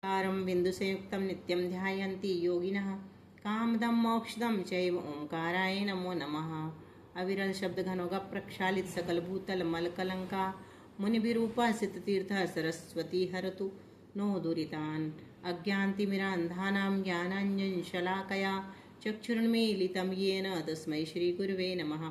ओंकारं बिन्दुसंयुक्तं नित्यं ध्यायन्ति योगिनः कामदं मोक्षदं चैव ओंकाराय नमो नमः। अविरल शब्द घनोगा प्रक्षालित सकल भूतल मल कलंका मुनिभिरूपासित तीर्थ सरस्वती हरतु नो दुरितान् अज्ञान्तिमिरान्धानां ज्ञानाञ्जनशलाकया चक्षुरुन्मीलितं येन तस्मै श्रीगुरुवे नमः।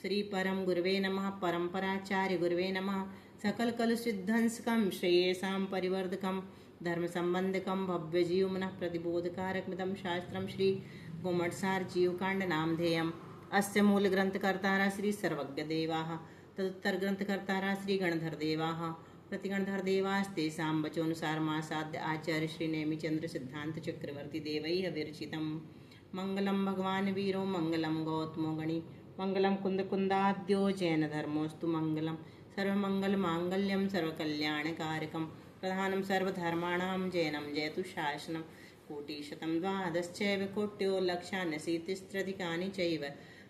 श्री परम गुरुवे नमः। परम्पराचार्य गुरुवे नमः। सकल कलुषिध्वंसकं श्रेयसां परिवर्धकं धर्म संबंधकं भव्य जीव मनः प्रतिबोधकारकमिदं शास्त्रं श्री गोमठसार जीवकांड नामधेयम्। अस्य मूल ग्रंथकर्तारः श्री सर्वज्ञ देवाः तदुत्तर ग्रंथकर्तारः श्री गणधर देवाः प्रतिगणधर देवास्तेषां वचोनुसार मासाद्य आचार्य श्री नेमिचंद्र सिद्धांत चक्रवर्ती देवैः विरचितं। मंगलम भगवान वीरो मंगलम गौतमो गणि मंगलम कुंद कुंदाद्यो जैन धर्मोस्तु मंगलम सर्वमंगल मांगल्यम सर्वकल्याणकारकम प्रधानं सर्वधर्माणां जैनं जयतु शासनं कोटिशतं द्वादश्चैव कोट्यो लक्षान्यशीतिस्त्रधिकानि चैव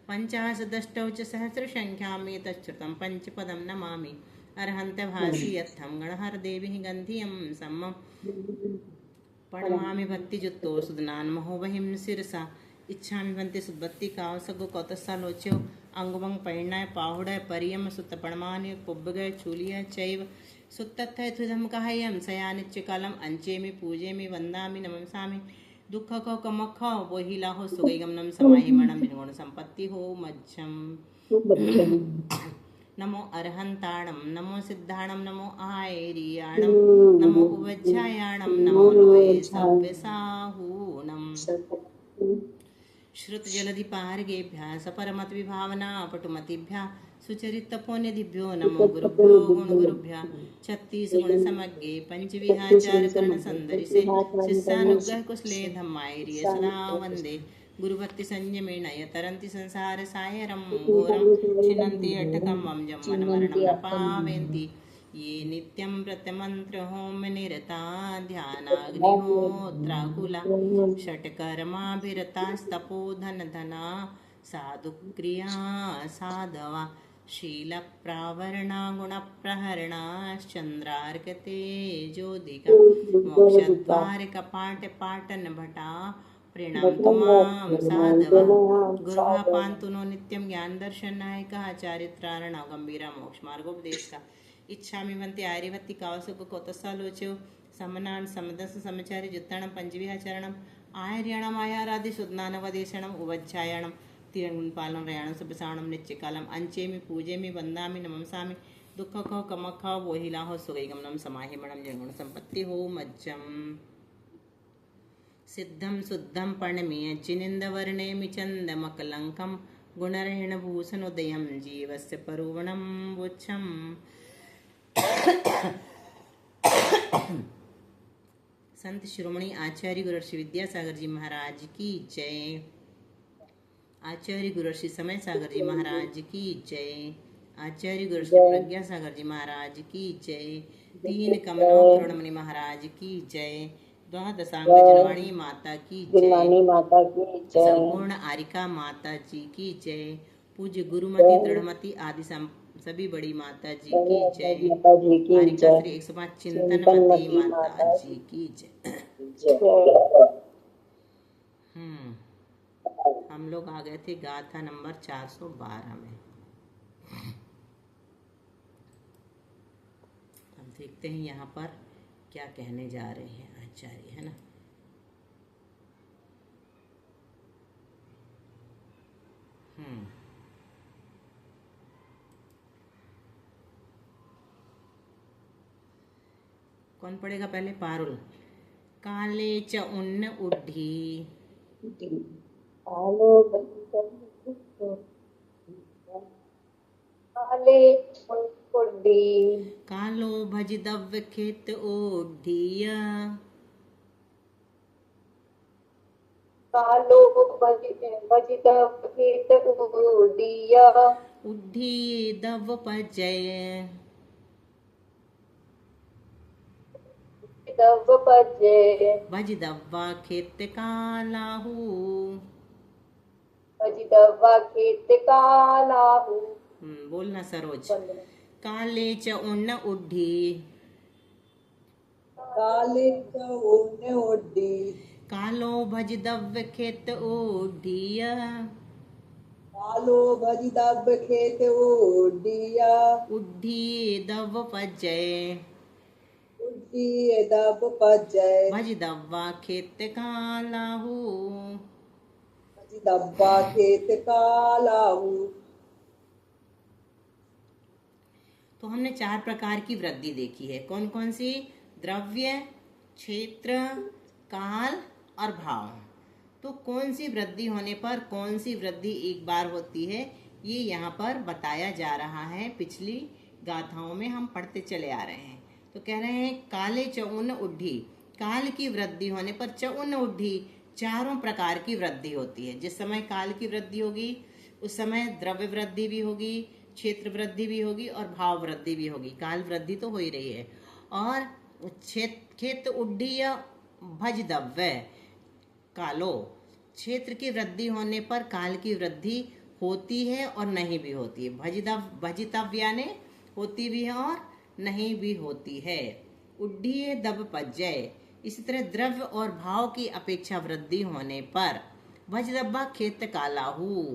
पञ्चाशदष्टौ च सहस्रसङ्ख्यामेतच्छ्रुतं पञ्चपदं नमामि अर्हन्त्यभासि यत्थं गणहरदेवीः गन्धियं सम्मं प्रणमामि भक्तियुक्तो सुदनान्महो वहिं शिरसा इच्छामि भन्ति सुद्भक्ति कावसगो कौतसालोच्यो अंगवंग पैण्णाय पाहुडय परियम सुत पणमान्य पुब्बगय चूलिय चैव सुत्तत्थय तुधम काह्यम सयानिच्य कालम अंचेमि पूजेमि वंदामि नमसामि दुख को कमख वोहिला हो सुगैगमनम समाहिमणम निर्गुण संपत्ति हो मज्जम नमो अरहंताणम नमो सिद्धाणम नमो आयरियाणम नमो उवज्जायाणम नमो लोये सव्यसाहूणम श्रुत जलधि पार्गेभ्यः सपरमत विभावना पटुमतिभ्यः सुचरितपोनिधिभ्यो नमो गुरुभ्यो गुण गुरुभ्यः छत्तीस गुण समज्ञे पंचविहाचार कर्ण संदरिसे शिष्यानुग्रह कुशले धम्मायरिय सदा वंदे गुरुभक्ति संयमेन यतरन्ति संसार सायरं घोरं छिन्नन्ति अटकं मम मरणं न पावयन्ति ये नित्यं प्रत्यमन्त्र होम निरता ध्यानाग्निहोत्राकुला षट्कर्माभिरतास्तपोधन धना साधुक्रिया साधवा शीलप्रावरणा गुणप्रहरणाश्चन्द्रार्कतेजोदिका मोक्षद्वारकपाटपाटनभटा प्रीणान्तु मां साधवः गुरुः पान्तु नो नित्यं ज्ञानदर्शननायकः चारित्रार्णव गम्भीरा मोक्षमार्गोपदेशकः इच्छामि भन्ति आर्यवत्ति कावसुक कौतसालोच्यो समनान् समदस समचारि जुत्ताणं पंचविहाचरणम् आर्याणम् आयारादि सुज्ञानवदेशणम् उवज्झायाणं तिरङ्गुणपालं रयाणं सुबसाणं नित्यकालम् अंचेमि पूजेमि वन्दामि नमसामि दुःखखो कमखो वोहिलाहो सुगैगमनं समाहिमणं निर्गुण संपत्ति हो मज्जम् सिद्धं शुद्धं पर्णमीय चिनिन्दवर्णेमि चन्दमकलङ्कं गुणरहेणभूषणोदयं जीवस्य परुवणं वोच्छम् संत शिरोमणि आचार्य गुरुश्री विद्यासागर जी महाराज की जय। आचार्य गुरुश्री समय सागर जी महाराज की जय। आचार्य गुरुश्री प्रज्ञा सागर जी महाराज की जय। तीन कमलों करुणमणि महाराज की जय। द्वादशांग जनवाणी माता की जय। संपूर्ण आरिका माता जी की जय। पूज्य गुरुमति दृढ़मति आदि सभी बड़ी माता जी की जय। आरिका श्री 105 चिंतनमती माता जी की जय। हम लोग आ गए थे गाथा नंबर 412 में। हम देखते हैं यहाँ पर क्या कहने जा रहे हैं आचार्य, है ना। कौन पढ़ेगा पहले? पारुल। काले च उन्न उड्ढी कालो भज दव्य खेत ओढ़िया उड्ढी दव पजय भज दव्वा खेत कालाहू बोलना सरोज। काले च उन्न उड्ढी काले ऊने ओडी कालो भज दव्य खेत ओढ़िय कालो भज दब खेत ओडिया उड्ढी दव पजय उड्डी दब पजय भज दव्वा खेत कालाहू। भज दब्बा खेत कालाहू। तो हमने 4 प्रकार की वृद्धि देखी है। कौन कौन सी? द्रव्य, क्षेत्र, काल और भाव। तो कौन सी वृद्धि होने पर कौन सी वृद्धि एक बार होती है, ये यहाँ पर बताया जा रहा है। पिछली गाथाओं में हम पढ़ते चले आ रहे हैं। तो कह रहे हैं काले चौन उड्ढी, काल की वृद्धि होने पर चौन उड्ढी, 4 प्रकार की वृद्धि होती है। जिस समय काल की वृद्धि होगी उस समय द्रव्य वृद्धि भी होगी, क्षेत्र वृद्धि भी होगी और भाव वृद्धि भी होगी। काल वृद्धि तो हो ही रही है। और खेत उड्डीय भज दव्य कालो, क्षेत्र की वृद्धि होने पर काल की वृद्धि होती है और नहीं भी होती है। भजितव्य ने होती भी है और नहीं भी होती है। उड्डीय दब पज्जय, इसी तरह द्रव्य और भाव की अपेक्षा वृद्धि होने पर भजदब्बा खेत कालाहू,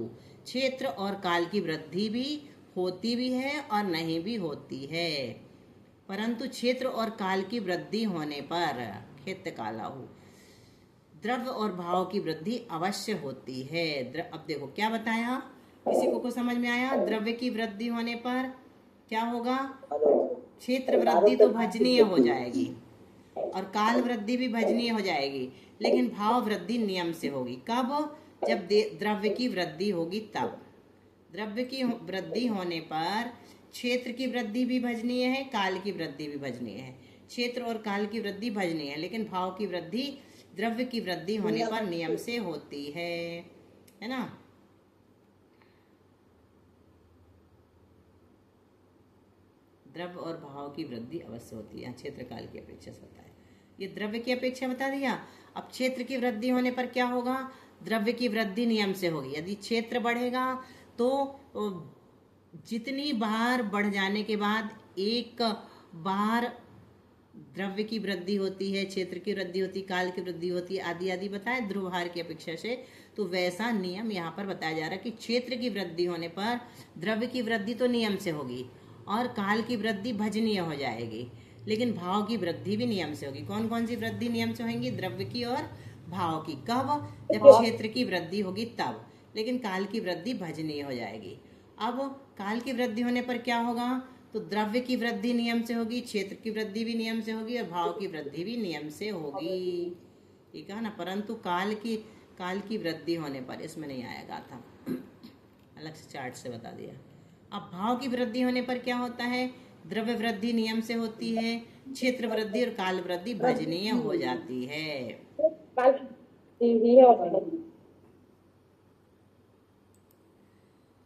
क्षेत्र और काल की वृद्धि भी होती भी है और नहीं भी होती है। परंतु क्षेत्र और काल की वृद्धि होने पर खेत कालाहू, द्रव्य और भाव की वृद्धि अवश्य होती है। अब देखो क्या बताया, किसी को समझ में आया? द्रव्य की वृद्धि होने पर क्या होगा? क्षेत्र वृद्धि तो भजनीय हो जाएगी और काल वृद्धि भी भजनीय हो जाएगी, लेकिन भाव वृद्धि नियम से होगी। कब? जब द्रव्य की वृद्धि होगी तब। द्रव्य की वृद्धि होने पर क्षेत्र की वृद्धि भी भजनीय है, काल की वृद्धि भी भजनीय है। क्षेत्र और काल की वृद्धि भजनीय है, लेकिन भाव की वृद्धि द्रव्य की वृद्धि होने पर नियम से होती है ना। द्रव्य और भाव की वृद्धि अवश्य होती है, क्षेत्र काल की अपेक्षा से होता है। ये द्रव्य की अपेक्षा बता दिया। अब क्षेत्र की वृद्धि होने पर क्या होगा? द्रव्य की वृद्धि नियम से होगी। यदि क्षेत्र बढ़ेगा तो जितनी बार बढ़ जाने के बाद एक बार द्रव्य की वृद्धि होती है, क्षेत्र की वृद्धि होती है, काल की वृद्धि होती है, आदि आदि बताए ध्रुवहार की अपेक्षा से। तो वैसा नियम यहाँ पर बताया जा रहा है कि क्षेत्र की वृद्धि होने पर द्रव्य की वृद्धि तो नियम से होगी और काल की वृद्धि भजनीय हो जाएगी, लेकिन भाव की वृद्धि भी नियम से होगी। कौन कौन सी वृद्धि नियम से होंगी? द्रव्य की और भाव की। कब? जब क्षेत्र की वृद्धि होगी तब, लेकिन काल की वृद्धि भजनीय हो जाएगी। अब काल की वृद्धि होने पर क्या होगा? तो द्रव्य की वृद्धि नियम से होगी, क्षेत्र की वृद्धि भी नियम से होगी और भाव की वृद्धि भी नियम से होगी। ठीक है ना। परंतु काल की वृद्धि होने पर इसमें नहीं आएगा था, अलग से चार्ट से बता दिया। अब भाव की वृद्धि होने पर क्या होता है? द्रव्य वृद्धि नियम से होती है, क्षेत्र वृद्धि और काल वृद्धि भजनीय हो जाती है।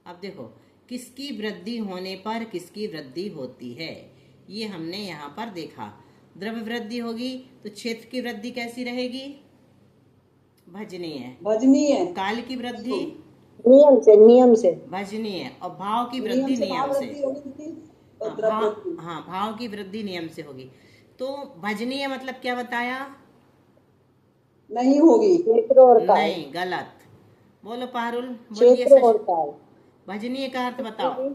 अब देखो किसकी वृद्धि होने पर किसकी वृद्धि होती है, ये हमने यहाँ पर देखा। द्रव्य वृद्धि होगी तो क्षेत्र की वृद्धि कैसी रहेगी? भजनीय। काल की वृद्धि नियम से भजनीय और भाव की वृद्धि नियम से। हाँ, भाव की वृद्धि नियम से होगी। तो भजनीय मतलब क्या बताया? नहीं होगी। नहीं, गलत। बोलो पारुल, बोलिए। भजनीय का अर्थ बताओ।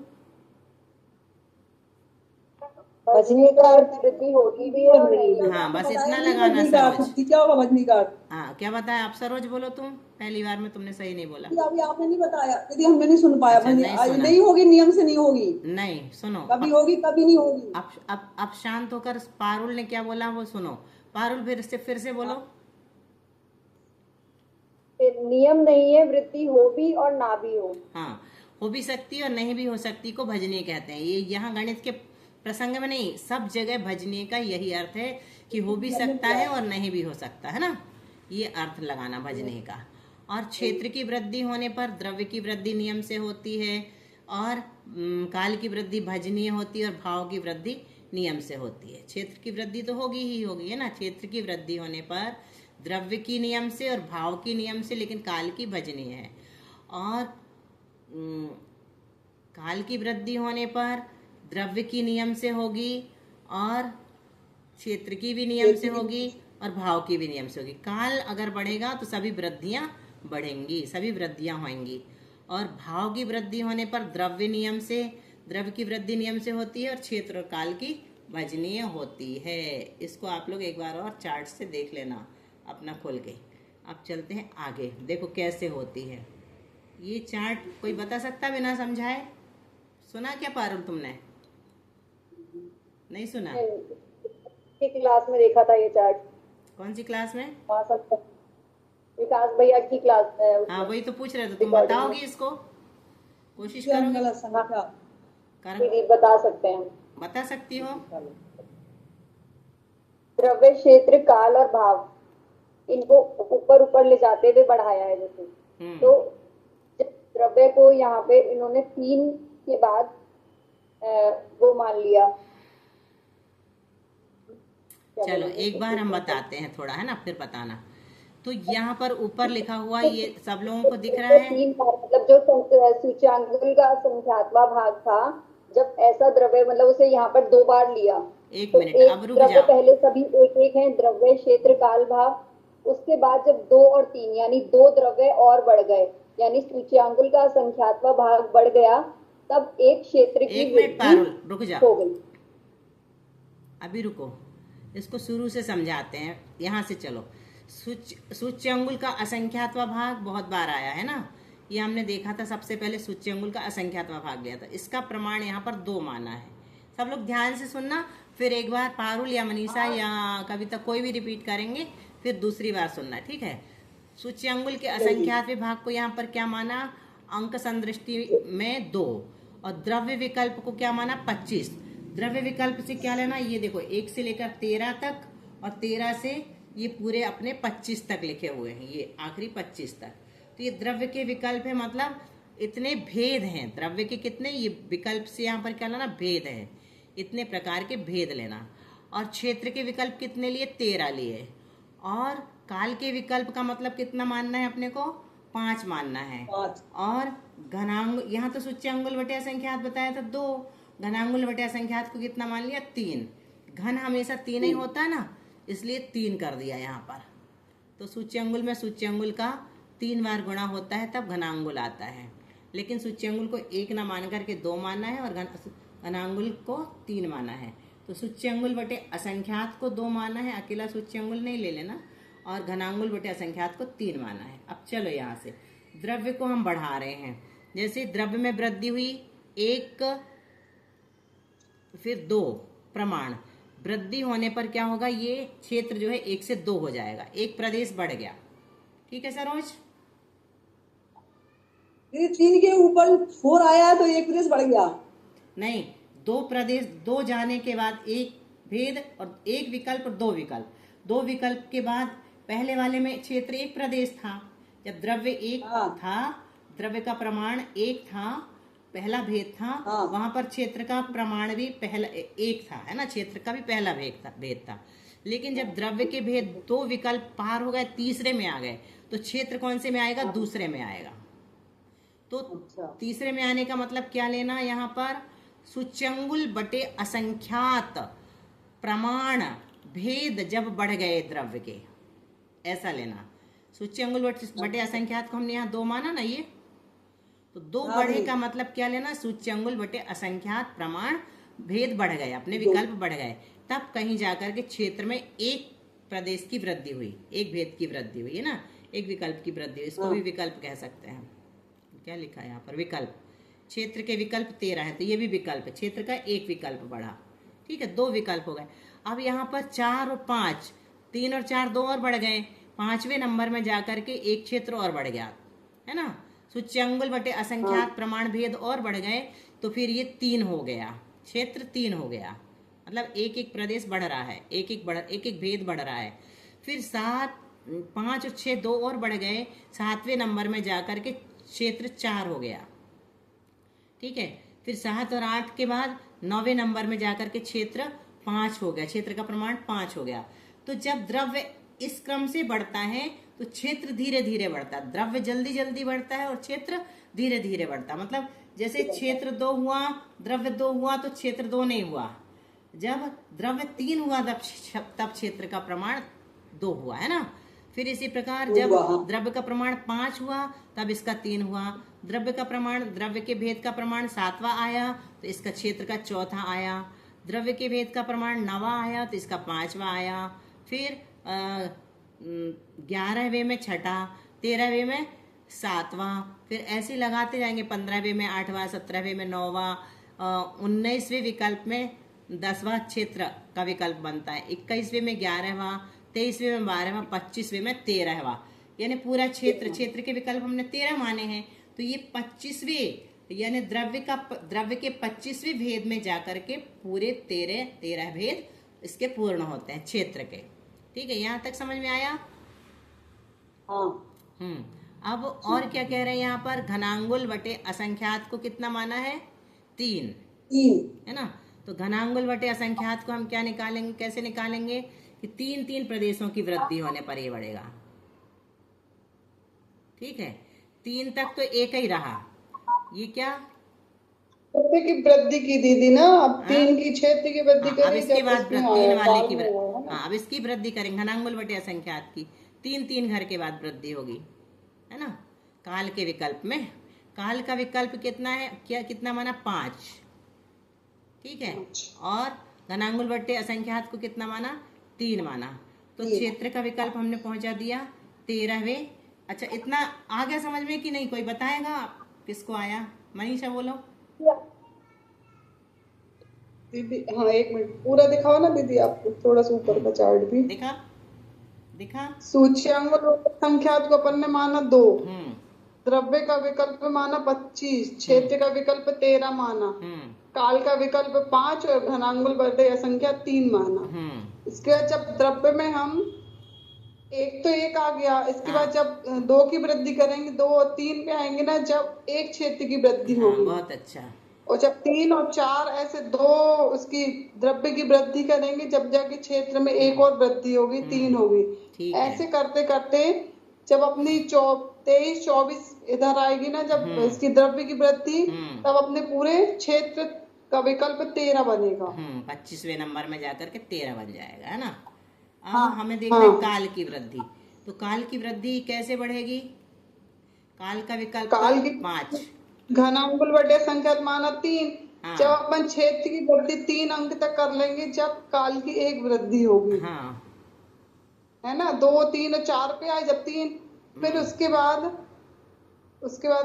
भजनीय का अर्थ वृद्धि होगी भी और नहीं भी। हाँ, बस इतना लगाना सरोज। क्या होगा भजनी का अर्थ? हाँ, क्या बताया आप सरोज? बोलो तुम, पहली बार में तुमने सही नहीं बोला। अभी आपने नहीं बताया, यदि हमने नहीं सुन पाया। अच्छा, नहीं होगी, नियम से नहीं होगी। नहीं, सुनो। कभी होगी कभी नहीं होगी। अब शांत होकर पारुल ने क्या बोला वो सुनो। पारुल फिर से बोलो। नियम नहीं है, वृद्धि हो भी और ना भी हो। हाँ, हो भी सकती है और नहीं भी हो सकती को भजनीय कहते हैं। ये यहाँ गणित के प्रसंग में नहीं, सब जगह भजनीय का यही अर्थ है कि हो भी सकता है और नहीं भी हो सकता है ना, ये अर्थ लगाना भजनीय का। और क्षेत्र की वृद्धि होने पर द्रव्य की वृद्धि नियम से होती है और काल की वृद्धि भजनीय होती है और भाव की वृद्धि नियम से होती है। क्षेत्र की वृद्धि तो होगी ही होगी, है ना। क्षेत्र की वृद्धि होने पर द्रव्य की नियम से और भाव की नियम से, लेकिन काल की भजनीय है। और काल की वृद्धि होने पर द्रव्य की नियम से होगी और क्षेत्र की भी नियम से होगी और भाव की भी नियम से होगी। काल अगर बढ़ेगा तो सभी वृद्धियां बढ़ेंगी, सभी वृद्धियां होंगी। और भाव की वृद्धि होने पर द्रव्य नियम से, द्रव्य की वृद्धि नियम से होती है और क्षेत्र और काल की भजनीय होती है। इसको आप लोग एक बार और चार्ट से देख लेना अपना खोल के। अब चलते हैं आगे, देखो कैसे होती है ये चार्ट। कोई बता सकता बिना समझाए? सुना क्या पारुल तुमने? नहीं सुना? की क्लास में देखा था ये चार्ट। कौन सी क्लास में? वहाँ सब विकास भैया की क्लास में है हाँ उसमें। वही तो पूछ रहे थे, तुम Recording बताओगी में। इसको? कोशिश नित्यम करोगे? गलत संख्या। दीदी बता सकते हैं। बता सकती हो? द्रव्य, क्षेत्र, काल और भाव, इनको ऊपर ऊपर ले जाते हुए बढ़ाया है जैसे। तो जब द्रव्य को यहाँ पे इन्होंने 3 के बाद वो मान लिया। क्या चलो बोलेंगे? एक बार हम बताते हैं थोड़ा, है ना, फिर बताना। तो यहाँ पर ऊपर लिखा हुआ ये सब लोगों को दिख रहा है? 3 बार, मतलब जो सूच्यांकुल का संख्यात्मक भाग था, जब ऐसा द्रव्य मतलब उसे यहाँ पर 2 बार लिया। एक तो मिनट, एक अब रुक द्रव्य जाओ। पहले सभी एक एक है, द्रव्य, क्षेत्र, काल, भाव। उसके बाद जब 2 और 3 यानी 2 द्रव्य और बढ़ गए, यानी सूच्यांकुल का संख्यात्मक भाग बढ़ गया, तब एक क्षेत्र की एक मिनट वृद्धि पारुल, रुक जाओ, हो गई। अभी रुको, इसको शुरू से समझाते हैं। यहाँ से चलो। सूच्यंगुल का असंख्यात्वा भाग बहुत बार आया है ना, ये हमने देखा था। सबसे पहले सूच्यंगुल का असंख्यात्वा भाग लिया था। इसका प्रमाण यहाँ पर 2 माना है। सब लोग ध्यान से सुनना, फिर एक बार पारुल या मनीषा या कविता कोई भी रिपीट करेंगे, फिर दूसरी बार सुनना, ठीक है। सूच्यंगुल के असंख्यात भाग को यहाँ पर क्या माना? अंक संदृष्टि में 2। और द्रव्य विकल्प को क्या माना? 25। द्रव्य विकल्प से क्या लेना? ये देखो 1 से लेकर 13 तक, और 13 से ये पूरे अपने 25 तक लिखे हुए हैं, ये आखिरी 25 तक। तो ये द्रव्य के विकल्प है, मतलब इतने भेद हैं द्रव्य के। कितने? ये विकल्प से यहाँ पर क्या लेना? भेद है, इतने प्रकार के भेद लेना। और क्षेत्र के विकल्प कितने लिए? 13 लिए। और काल के विकल्प का मतलब कितना मानना है अपने को? 5 मानना है। 5। और घनांग, यहाँ तो सूच्यांगुल बटे असंख्यात बताया था 2, घनांगुल बटे असंख्यात को कितना मान लिया? 3। घन हमेशा 3 ही होता ना, इसलिए 3 कर दिया यहाँ पर। तो सूच्यांगुल में सूच्यांगुल का 3 बार गुणा होता है, तब घनांगुल आता है। लेकिन सूच्यांगुल को 1 ना मान करके 2 मानना है, और घनांगुल को 3 माना है। तो सूच्यांगुल बटे असंख्यात को 2 माना है, अकेला सूच्यांगुल नहीं ले लेना, और घनांगुल बटे असंख्यात को 3 माना है। अब चलो यहाँ से द्रव्य को हम बढ़ा रहे हैं। जैसे द्रव्य में वृद्धि हुई 1 फिर 2 प्रमाण, वृद्धि होने पर क्या होगा? ये क्षेत्र जो है 1 से 2 हो जाएगा, एक प्रदेश बढ़ गया। ठीक है सरोज? यदि 3 के ऊपर 4 आया है तो एक प्रदेश बढ़ गया। नहीं, 2 प्रदेश, 2 जाने के बाद एक भेद और एक विकल्प और 2 विकल्प। 2 विकल्प के बाद पहले वाले में क्षेत्र 1 प्रदेश था। जब द्रव्य 1 था, द्रव्य का प्रमाण 1 था, पहला भेद था, वहां पर क्षेत्र का प्रमाण भी पहला 1 था, है ना, क्षेत्र का भी पहला भेद था। लेकिन जब द्रव्य के भेद 2 विकल्प पार हो गए, तीसरे में आ गए, तो क्षेत्र कौन से में आएगा? दूसरे में आएगा। तो तीसरे में आने का मतलब क्या लेना यहाँ पर? सूच्यंगुल बटे असंख्यात प्रमाण भेद जब बढ़ गए द्रव्य के, ऐसा लेना। सूच्यंगुल बटे असंख्यात को हमने यहाँ 2 माना ना, ये तो 2 बढ़े का मतलब क्या लेना? सूच्यंगुल बटे असंख्यात प्रमाण भेद बढ़ गए, अपने विकल्प बढ़ गए, तब कहीं जाकर के क्षेत्र में एक प्रदेश की वृद्धि हुई, एक भेद की वृद्धि हुई, है ना, एक विकल्प की वृद्धि हुई। इसको भी विकल्प कह सकते हैं। क्या लिखा है यहाँ पर? विकल्प। क्षेत्र के विकल्प 13 है, तो ये भी विकल्प है, क्षेत्र का एक विकल्प बढ़ा। ठीक है, 2 विकल्प हो गए। अब यहाँ पर 4 और 5, 3 और 4 2 और बढ़ गए, 5वें नंबर में जाकर के एक क्षेत्र और बढ़ गया, है ना। सूच्यंगुल बटे असंख्यात प्रमाण भेद और बढ़ गए, तो फिर ये 3 हो गया, क्षेत्र 3 हो गया, मतलब एक एक प्रदेश बढ़ रहा है, एक एक भेद बढ़ रहा है। फिर 7, 5 और 6 2 और बढ़ गए, 7वें नंबर में जाकर के क्षेत्र 4 हो गया। ठीक है, फिर 7 और 8 के बाद 9वें नंबर में जाकर के क्षेत्र 5 हो गया, क्षेत्र का प्रमाण 5 हो गया। तो जब द्रव्य इस क्रम से बढ़ता है तो क्षेत्र धीरे धीरे बढ़ता है। द्रव्य जल्दी जल्दी बढ़ता है और क्षेत्र धीरे धीरे बढ़ता है। मतलब जैसे क्षेत्र 2 हुआ, द्रव्य 2 हुआ, तो क्षेत्र 2 नहीं हुआ। जब द्रव्य 3 हुआ तब क्षेत्र का प्रमाण 2 हुआ, है ना। फिर इसी प्रकार जब द्रव्य का प्रमाण 5 हुआ तब इसका 3 हुआ। द्रव्य के भेद का प्रमाण 7वां आया तो इसका क्षेत्र का 4था आया। द्रव्य के भेद का प्रमाण 9वां आया तो इसका 5वां आया। फिर 11वें में 6ठा, 13वें में 7वां, फिर ऐसे लगाते जाएंगे। 15वें में 8वां, 17वें में 9वां, 19वें विकल्प में 10वां क्षेत्र का विकल्प बनता है। 21वें में 11वां, 23वें में 12वां, 25वें में 13वां। यानी पूरा क्षेत्र के विकल्प हमने 13 माने हैं। तो ये 25वें यानी द्रव्य के 25वें भेद में जाकर के पूरे 13 भेद इसके पूर्ण होते हैं क्षेत्र के। ठीक है, यहाँ तक समझ में आया? हाँ। अब और क्या कह रहे हैं यहाँ पर? घनांगुल बटे असंख्यात को कितना माना है? 3, है ना। तो घनांगुल बटे असंख्यात को हम क्या निकालेंगे, कैसे निकालेंगे कि 3 प्रदेशों की वृद्धि होने पर ये बढ़ेगा। ठीक है, 3 तक तो एक ही रहा। ये क्या क्षेत्र की वृद्धि की दीदी ना, अब 3 की क्षेत्र की वृद्धि अब करी इसके जब बाद इसमें 3 आया, वाले काल की में हुआ है ना। अब इसकी वृद्धि करेंगे घनांगुल बटे असंख्यात की। 3 घर के बाद वृद्धि होगी, है ना। काल के विकल्प में, काल का विकल्प कितना है, कितना माना? 5। ठीक है, और घनांगुल बटे असंख्यात को कितना माना? 3 माना। तो क्षेत्र का विकल्प हमने पहुंचा दिया 13वें। अच्छा, इतना आ गया समझ में कि नहीं? कोई बताएगा किसको आया? मनीषा बोलो। दीदी हाँ, 1 मिनट पूरा दिखाओ ना दीदी, आपको थोड़ा सा ऊपर का चार्ट भी दिखा। सूच्यांक संख्यात को अपन ने माना 2, हम्म द्रव्य का विकल्प माना 25, क्षेत्र का विकल्प 13 माना, काल का विकल्प 5 और घनांगुल बटे असंख्या 3 माना। इसके बाद जब द्रव्य में हम एक तो एक आ गया, इसके बाद जब 2 की वृद्धि करेंगे 2 और 3 पे आएंगे ना, जब एक क्षेत्र की वृद्धि होगी। बहुत अच्छा। और जब 3 और 4 ऐसे 2 उसकी द्रव्य की वृद्धि करेंगे, जब जाके क्षेत्र में एक और वृद्धि होगी, 3 होगी। ऐसे करते करते जब अपनी 23, 24 इधर आएगी ना, जब इसकी द्रव्य की वृद्धि, तब अपने पूरे क्षेत्र का विकल्प 13 बनेगा। 25वें नंबर में जाकर के 13 बन जाएगा, है ना। अब हमें देखना है काल की वृद्धि। तो काल की वृद्धि कैसे बढ़ेगी? काल का विकल्प 5, घनांगुल बटे संख्या माना 3। जब अपन क्षेत्र की वृद्धि 3 अंक तक कर लेंगे, जब काल की 1 वृद्धि होगी, है ना। 2, 3 और 4 पे आए जब 3, फिर उसके बाद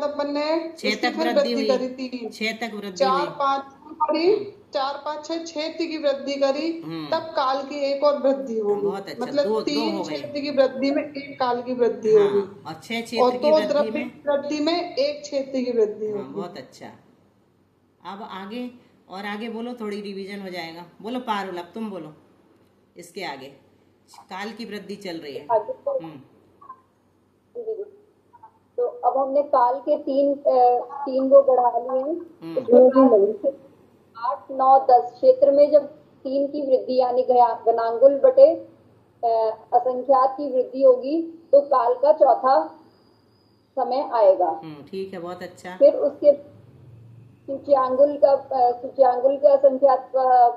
अपन ने 6 तक वृद्धि करी, 3, 6 तक वृद्धि 4, 5 करी, 4, 5, 6 क्षेत्र की वृद्धि करी, तब काल की 1 और वृद्धि होगी। बहुत अच्छा, मतलब 3 क्षेत्र की वृद्धि में 1 काल की वृद्धि होगी, और 6 क्षेत्र की वृद्धि में 1 क्षेत्र की वृद्धि होगी। बहुत अच्छा। अब आगे बोलो, थोड़ी रिवीजन हो जाएगा। बोलो पारुल, अब तुम बोलो इसके आगे। काल की वृद्धि चल रही है। तो अब हमने काल के 3 को बढ़ा लिए। 8, 9, 10 क्षेत्र में जब 3 की वृद्धि यानी घनांगुल बटे असंख्यात की वृद्धि होगी, तो काल का चौथा समय आएगा। ठीक है, बहुत अच्छा। फिर उसके सूच्यांगुल के असंख्यात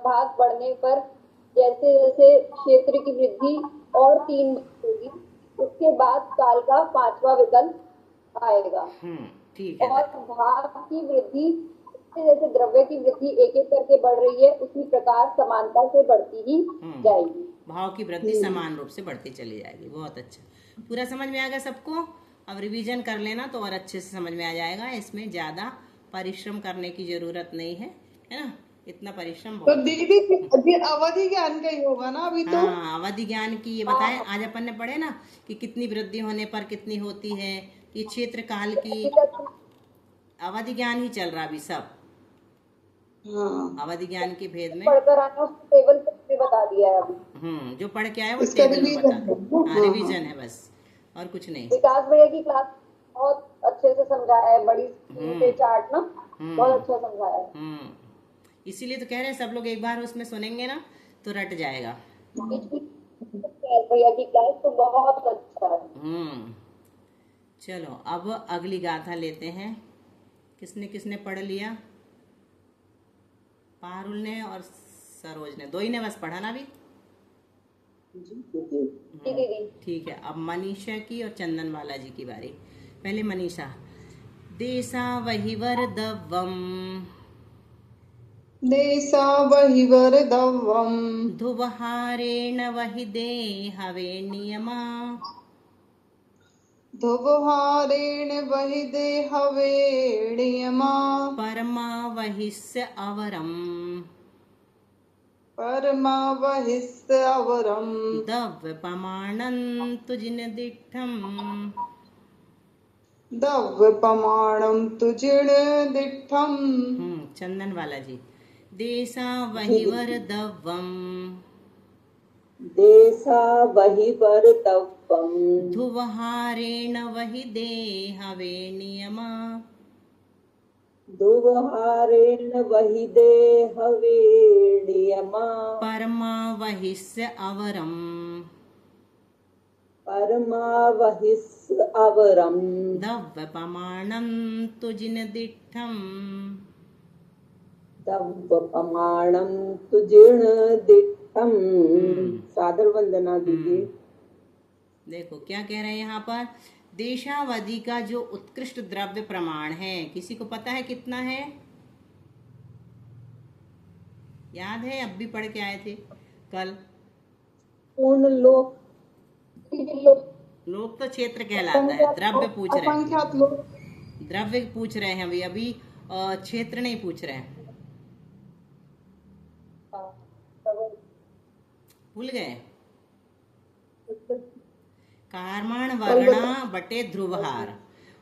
भाग बढ़ने पर जैसे जैसे क्षेत्र की वृद्धि और 3 होगी, उसके बाद काल का 5वां विकल्प आएगा। ठीक है। और भाग की वृद्धि जैसे द्रव्य की वृद्धि एक एक करके बढ़ रही है, उसी प्रकार समानता से बढ़ती ही जाएगी। भाव की वृद्धि समान रूप से बढ़ती चली जाएगी। बहुत अच्छा, पूरा समझ में आ गया सबको? अब रिवीजन कर लेना तो और अच्छे से समझ में आ जाएगा। इसमें ज्यादा परिश्रम करने की जरूरत नहीं है, है ना। इतना परिश्रम तो दीदी अवधि ज्ञान का ही होगा ना अभी तो? अवधि ज्ञान की ये बताएं। आज अपन ने पढ़े ना कि कितनी वृद्धि होने पर कितनी होती है। ये क्षेत्र काल की अवधि ज्ञान ही चल रहा अभी सब। अवधि ज्ञान के भेद में पढ़कर आना, टेबल पे बता दिया है अभी। जो पढ़ के आया वो टेबल में बता। रिवीजन है बस, और कुछ नहीं। विकास भैया की क्लास बहुत अच्छे से समझाया है, बड़ी से चार्ट ना बहुत अच्छा समझाया है। इसीलिए तो कह रहे हैं सब लोग एक बार उसमें सुनेंगे ना तो रट जाएगा। भैया की क्लास तो बहुत अच्छा है। चलो अब अगली गाथा लेते हैं। किसने किसने पढ़ लिया? पारुल ने और सरोज ने, दो ही ने बस पढ़ा ना अभी। दीदी। ठीक है, अब मनीषा की और चंदन बाला जी की बारी। पहले मनीषा। देसा वही वरदवम देसा वही वरदवम धुवहारेण वही देहवे नियमा धुवहारेण वही देहवेणियमा परमा वहिस्य अवरम परमा वहिस्य अवरम दव्यपमाणं तुजिन दिठम। दव्यपमाणं तुजिण दिठम। चंदन वाला जी। देसा वही वरदवम देसा वही वरदवम धुवहारेण वही देहवे नियमा दुवहारेण वही देहवेणियमा परमा वहिस्य अवरम परमा वहिस् अवरम दव्यपमाणं तुजिन दिठम। दव्यपमाणं तुजिण दिठम। सादर वंदना दीजिए। देखो क्या कह रहे हैं यहाँ पर। देशावधि का जो उत्कृष्ट द्रव्य प्रमाण है, किसी को पता है कितना है? याद है? अब भी पढ़ के आए थे कल। पूर्ण लोक लोक तो क्षेत्र कहलाता है, द्रव्य पूछ रहे हैं। असंख्यात लोग द्रव्य पूछ रहे हैं अभी अभी, क्षेत्र नहीं पूछ रहे हैं। भूल गए? कारमाण वर्णा बटे ध्रुवहार,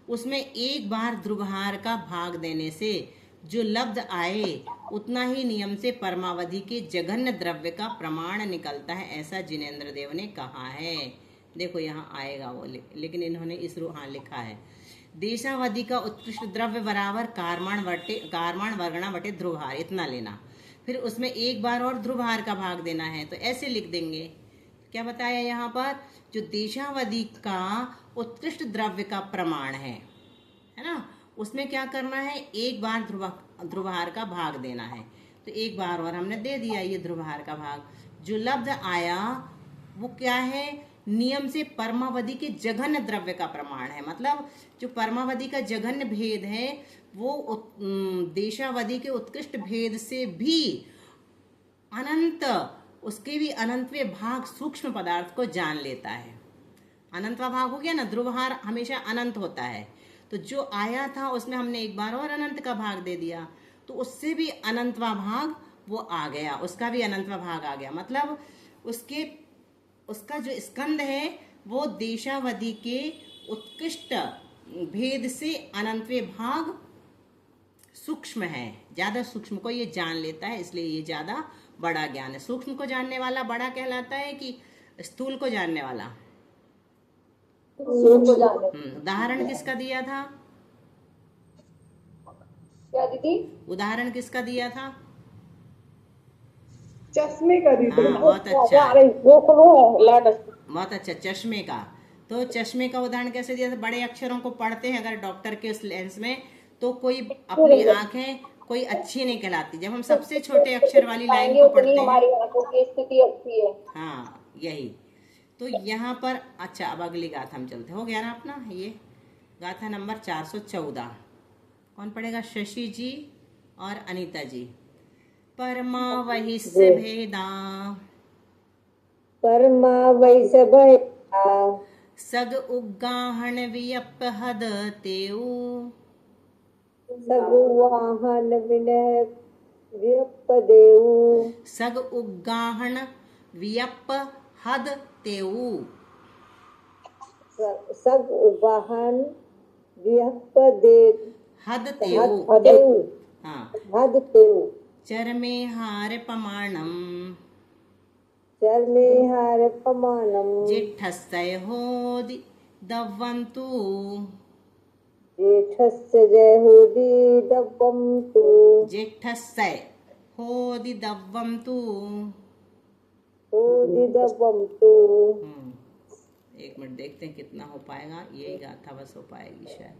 उसमें एक बार ध्रुवहार का भाग देने से जो लब्ध आए उतना ही नियम से परमावधि के जघन्य द्रव्य का प्रमाण निकलता है, ऐसा जिनेन्द्र देव ने कहा है। देखो यहाँ आएगा वो, लेकिन इन्होंने इस हाँ लिखा है। देशावधि का उत्कृष्ट द्रव्य बराबर कारमाण वर्गणा बटे ध्रुवहार, इतना लेना, फिर उसमें एक बार और ध्रुवहार का भाग देना है, तो ऐसे लिख देंगे। क्या बताया यहाँ पर? जो देशावधि का उत्कृष्ट द्रव्य का प्रमाण है ना, उसमें क्या करना है, एक बार ध्रुवहार का भाग देना है। तो एक बार और हमने दे दिया ये ध्रुवहार का भाग। जो लब्ध आया वो क्या है, नियम से परमावधि के जघन्य द्रव्य का प्रमाण है। मतलब जो परमावधि का जघन्य भेद है वो देशावधि के उत्कृष्ट भेद से भी अनंत, उसके भी अनंतवे भाग सूक्ष्म पदार्थ को जान लेता है। अनंतवा भाग हो गया ना, ध्रुवहार हमेशा अनंत होता है, तो जो आया था उसमें हमने एक बार और अनंत का भाग दे दिया, तो उससे भी अनंतवा भाग वो आ गया, उसका भी अनंतवा भाग आ गया। मतलब उसका जो स्कंद है वो देशावधि के उत्कृष्ट भेद से अनंतवे भाग सूक्ष्म है, ज्यादा सूक्ष्म को ये जान लेता है, इसलिए ये ज्यादा बड़ा ज्ञान है। सूक्ष्म को जानने वाला बड़ा कहलाता है कि स्थूल को जानने वाला? उदाहरण किसका दिया था? क्या दीदी? उदाहरण किसका दिया था? चश्मे का दी। हाँ, बहुत अच्छा, बहुत अच्छा, चश्मे का। तो चश्मे का उदाहरण कैसे दिया था? बड़े अक्षरों को पढ़ते हैं अगर डॉक्टर के उस लेंस में, तो कोई अपनी आंखें कोई अच्छी नहीं कहलाती। जब हम सबसे छोटे अक्षर वाली लाइन को पढ़ते हैं, हमारी आंखों की स्थिति अच्छी है। हाँ यही। तो यहाँ पर अच्छा, अब अगली गाथा हम चलते, हो गया ना अपना ये गाथा नंबर 414। कौन पढ़ेगा? शशि जी और अनीता जी। परमा वहिस्य भेदा परमा वैसे भेदा सग उगाहन वियप हद तेऊ सगुवाहन विनय व्यप देऊ सग उगाहन वियप हद तेऊ सग वाहन व्यप दे हद तेऊ। हाँ, हद तेऊ चरमे हार पमाणम चरमे हार पमानम जेठस्य होदि दव्वन्तु जेठस्य जयहोदि दव्वन्तु जेठस्य होदि दव्वन्तु। होदि दव्वन्तु। एक मिनट देखते हैं कितना हो पाएगा, यही गाथा बस हो पाएगी शायद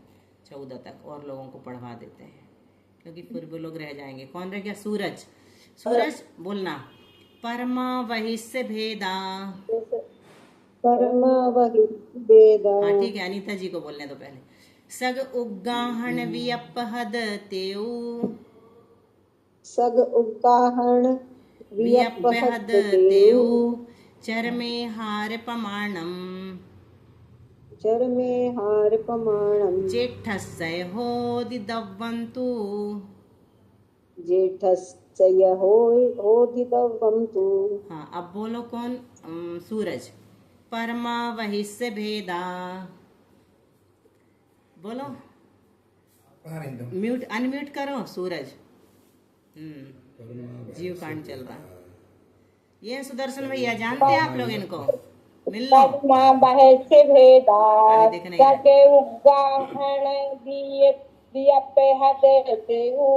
14 तक, और लोगों को पढ़वा देते हैं क्योंकि फिर वो लोग रह जाएंगे। कौन रह गया? सूरज। सूरज बोलना, परमा वहिष्य भेदा। परमा वही वेदा। हाँ ठीक है, अनीता जी को बोलने दो पहले। सग उगाहन वियपहद तेऊ, सग उगाहन वियपहद तेऊ, चरमे हार पमाणम, चर में हार प्रमाणम। जेठस्य होदि दव्वन्तु, जेठस्य होदितव्यं तु। हाँ अब बोलो कौन? सूरज। परमा वहिष्य भेदा, बोलो। म्यूट अनम्यूट करो सूरज। जीव कांड चल रहा। ये सुदर्शन भैया जानते हैं आप लोग इनको? मिल लो। वहिष्य भेदा, अरे देख नहीं रहा। सगे उगाहन वियपहद तेऊ,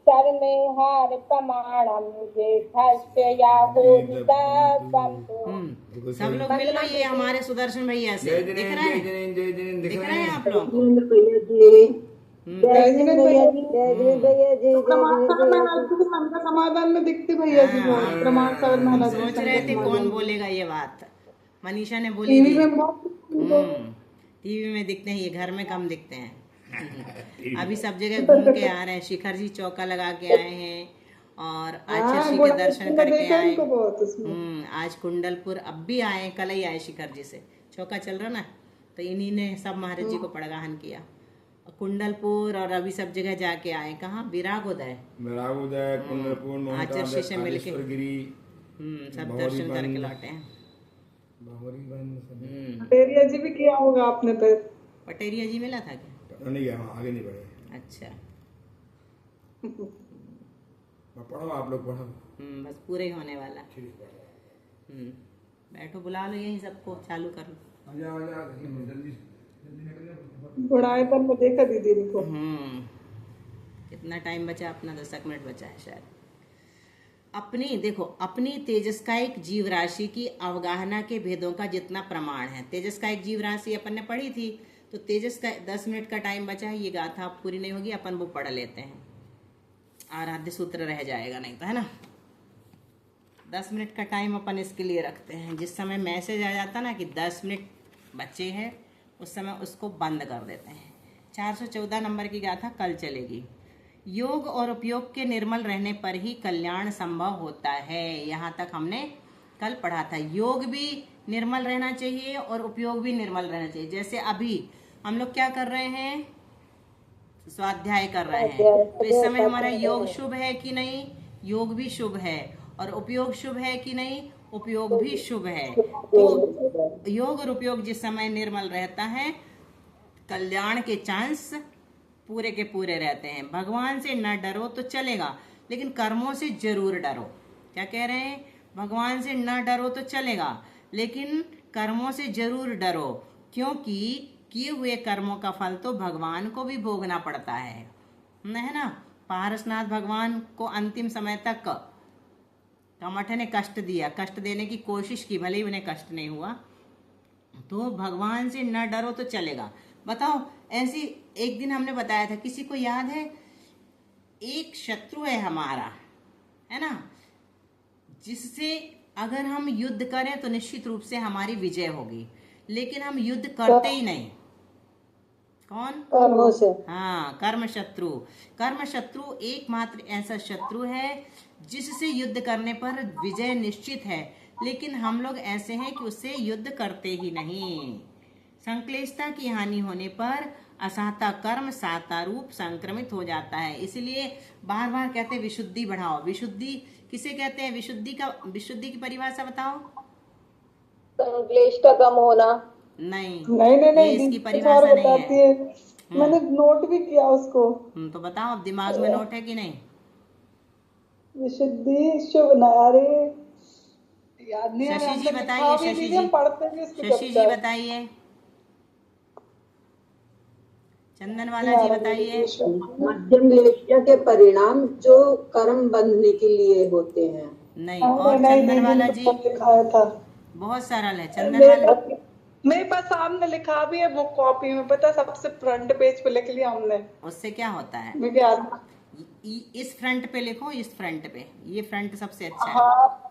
चरमे हार प्रमाणम, जेठस्य होदितव्यं तु। सब लोग मिल लो, ये हमारे सुदर्शन भैया से दिख रहे हैं, दिख रहे हैं आप लोग? जय जिनेंद्र भैया जी, जय जिनेंद्र भैया जी, जय प्रमाण जिनेंद्र सागर भैया महाराज जी के संघ समाधान में दिखते भैया जी वो प्रमाण सागर महाराज जी सोच के रहे संघ थे कौन समाधान। बोलेगा ये बात, मनीषा ने बोली टीवी थी। में बहुत टीवी में दिखते हैं, ये घर में कम दिखते हैं। अभी सब जगह घूम के आ रहे हैं, शिखर जी चौका लगा के आए हैं और आज शशि के दर्शन करके देखा आए। इनको बहुत उसमें। आज कुंडलपुर अब भी आए, कल ही आए शिखर जी से, चौका चल रहा ना, तो इन्हीं ने सब महाराज जी को पड़गाहन किया। कुंडलपुर और अभी सब जगह जाके आए। कहाँ? विरागोदय, कुंडलपुर, आचर्षि से मिलके गिरी, सब दर्शन करके लौटे हैं। पटेरिया जी भी किया होगा आपने तो। पटेरिया जी मिला था क्या? नहीं गया, आगे नहीं बढ़े। अच्छा। पढ़ो आप लोग, पढ़ो। बस पूरे ही होने वाला। बैठो, बुला लो यही सबको, चालू कर लो। जल्दी बुढ़ाएपन में देखा दीदी इनको। कितना टाइम बचा अपना? 10 मिनट बचा है शायद। अपनी देखो, अपनी तेजस्कायिक जीव राशि की अवगाहना के भेदों का जितना प्रमाण है। तेजस्कायिक जीव राशि अपन ने पढ़ी थी, तो तेजस का 10 मिनट का टाइम बचा है। ये गाथा पूरी नहीं होगी, अपन वो पढ़ लेते हैं, आराध्य सूत्र रह जाएगा नहीं तो, है ना। 10 मिनट का टाइम अपन इसके लिए रखते हैं। जिस समय मैसेज आ जाता ना कि 10 मिनट बचे हैं, उस समय उसको बंद कर देते हैं। 414 नंबर की गाथा कल चलेगी। योग और उपयोग के निर्मल रहने पर ही कल्याण संभव होता है। यहाँ तक हमने कल पढ़ा था। योग भी निर्मल रहना चाहिए और उपयोग भी निर्मल रहना चाहिए। जैसे अभी हम लोग क्या कर रहे हैं? स्वाध्याय कर रहे हैं, तो इस समय हमारा योग शुभ है कि नहीं? योग भी शुभ है। और उपयोग शुभ है कि नहीं? उपयोग भी शुभ है। तो योग और उपयोग जिस समय निर्मल रहता है, कल्याण के चांस पूरे के पूरे रहते हैं। भगवान से न डरो तो चलेगा, लेकिन कर्मों से जरूर डरो। क्या कह रहे हैं? भगवान से न डरो तो चलेगा, लेकिन कर्मों से जरूर डरो, क्योंकि किए हुए कर्मों का फल तो भगवान को भी भोगना पड़ता है ना। पारसनाथ भगवान को अंतिम समय तक कामठ ने कष्ट दिया, कष्ट देने की कोशिश की, भले ही उन्हें कष्ट नहीं हुआ। तो भगवान से न डरो तो चलेगा। बताओ, ऐसी एक दिन हमने बताया था, किसी को याद है? एक शत्रु है हमारा, है ना, जिससे अगर हम युद्ध करें तो निश्चित रूप से हमारी विजय होगी, लेकिन हम युद्ध करते ही नहीं। कौन? कर्मों से। हाँ, कर्म शत्रु। कर्म शत्रु एकमात्र ऐसा शत्रु है जिससे युद्ध करने पर विजय निश्चित है, लेकिन हम लोग ऐसे हैं कि उससे युद्ध करते ही नहीं। संक्लेशता की हानि होने पर असाता कर्म साता रूप संक्रमित हो जाता है। इसलिए बार बार कहते हैं विशुद्धि बढ़ाओ। विशुद्धि किसे कहते हैं? विशुद्धि की परिभाषा बताओ। संक्लेश का कम होना। नहीं, नहीं, इसकी परिभाषा नहीं है। मैंने नोट भी किया उसको। तो बताओ, अब दिमाग में नोट है कि नहीं? विशुद्धि शुभ नारे, याद नहीं आ रहा। शशि जी बताइए, शशि जी, पढ़ते हैं इसको। शशि जी बताइए, चंदन वाला जी बताइए। मध्यम लेख्य के परिणाम जो कर्म बंधने के लिए होते हैं। नहीं, और चंदन वाला जी लिखाया था, बहुत सरल है। चंदन वाला मेरे पास सामने लिखा भी है बुक कॉपी में, पता, सबसे फ्रंट पेज पे लिख लिया हमने। उससे क्या होता है? मुझे याद इस फ्रंट पे लिखो, इस फ्रंट पे, ये फ्रंट सबसे अच्छा है। हाँ,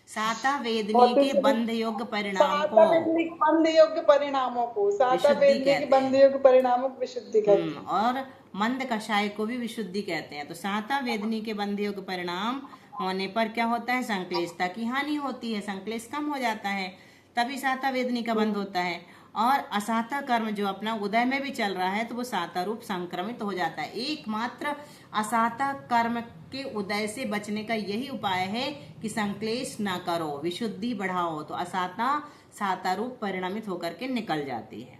साता वेदनी के बंध योग्य परिणाम साता को वेदनी के बंध योग्य परिणामों को, साता विशुद्धि वेदनी के कहते बंध योग्य परिणामों को विशुद्धि कहते हैं। और मंद कषाय को भी विशुद्धि कहते हैं। तो साता वेदनी के बंध योग्य परिणाम होने पर क्या होता है? संक्लेशता की हानि होती है, संक्लेश कम हो जाता है, तभी साता वेदनी का बंध होता है। और असाता कर्म जो अपना उदय में भी चल रहा है तो वो साता रूप संक्रमित हो जाता है। एकमात्र असाता कर्म के उदय से बचने का यही उपाय है कि संक्लेश ना करो, विशुद्धि बढ़ाओ, तो असाता साता रूप परिणामित होकर के निकल जाती है।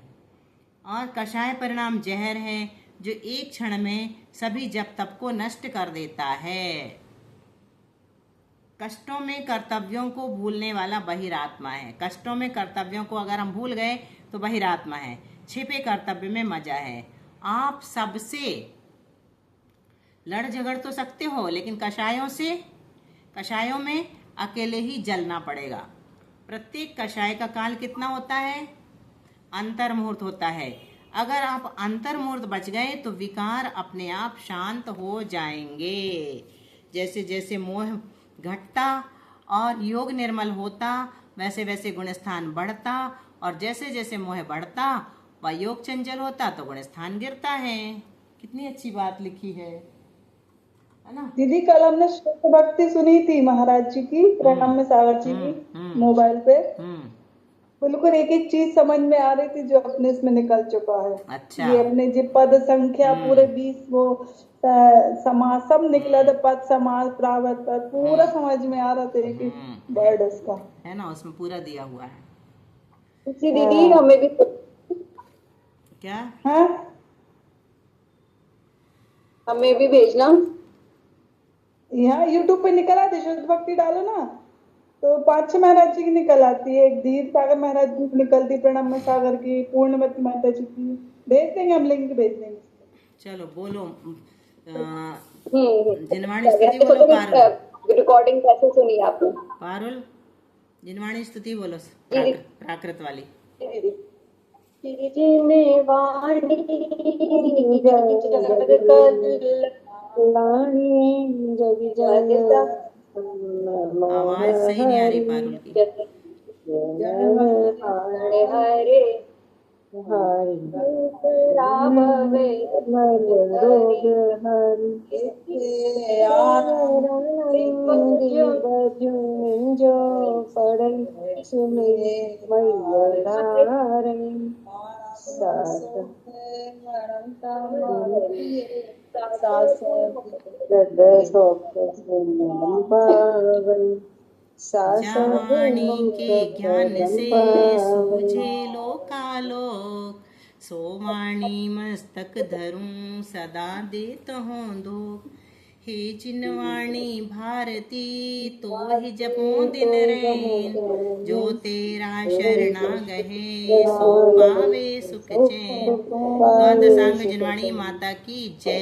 और कषाय परिणाम जहर है जो एक क्षण में सभी जप तप को नष्ट कर देता है। कष्टों में कर्तव्यों को भूलने वाला बहिरात्मा है। कष्टों में कर्तव्यों को अगर हम भूल गए तो बहिरात्मा है। छिपे कर्तव्य में मजा है। आप सबसे लड़ झगड़ तो सकते हो, लेकिन कषायों में अकेले ही जलना पड़ेगा। प्रत्येक कषाय का काल कितना होता है? अंतर मुहूर्त होता है। अगर आप अंतर मुहूर्त बच गए तो विकार अपने आप शांत हो जाएंगे। जैसे जैसे मोह घटता और योग निर्मल होता, वैसे वैसे गुणस्थान बढ़ता, और जैसे जैसे मोह बढ़ता व योग चंचल होता तो गुणस्थान गिरता है। कितनी अच्छी बात लिखी है ना दीदी? कल हमने शुद्ध भक्ति सुनी थी महाराज जी की, प्रणम सागर जी की, मोबाइल पे। बिल्कुल एक एक चीज समझ में आ रही थी जो अपने इसमें निकल चुका है। अच्छा। ये अपने जो पद संख्या पूरे 20 वो समास सब निकला था, पद समास प्रावत पद पूरा समझ में आ रहा था, एक वर्ड इसका है ना, उसमें पूरा दिया हुआ है। दीदी हमें भी क्या? हाँ, हमें भी भेजना। यहाँ यूट्यूब पे निकल आती, शुद्ध भक्ति डालो ना तो 5-6 महाराज जी की निकल आती है। एक धीर सागर महाराज जी की निकलती, प्रणम सागर की, पूर्णमती माता जी की। भेज देंगे हम, लिंक भेज देंगे। चलो बोलो, जिनवाणी स्तुति तो बोलो। पारुल रिकॉर्डिंग कैसे सुनी आपने? पारुल जिनवाणी स्तुति बोलो, प्राकृत वाली। आवाज सही नहीं आ रही पारुल की। हरे राम जावाणी के ज्ञान से सूझे लोकालोक, सोवाणी मस्तक धरूं सदा देत हों धूप। हे जिनवाणी भारती तो ही जपो दिन रैन, जो तेरा शरणा गहे सो पावे सुख चैन। द्वादशांग जिनवाणी माता की जय।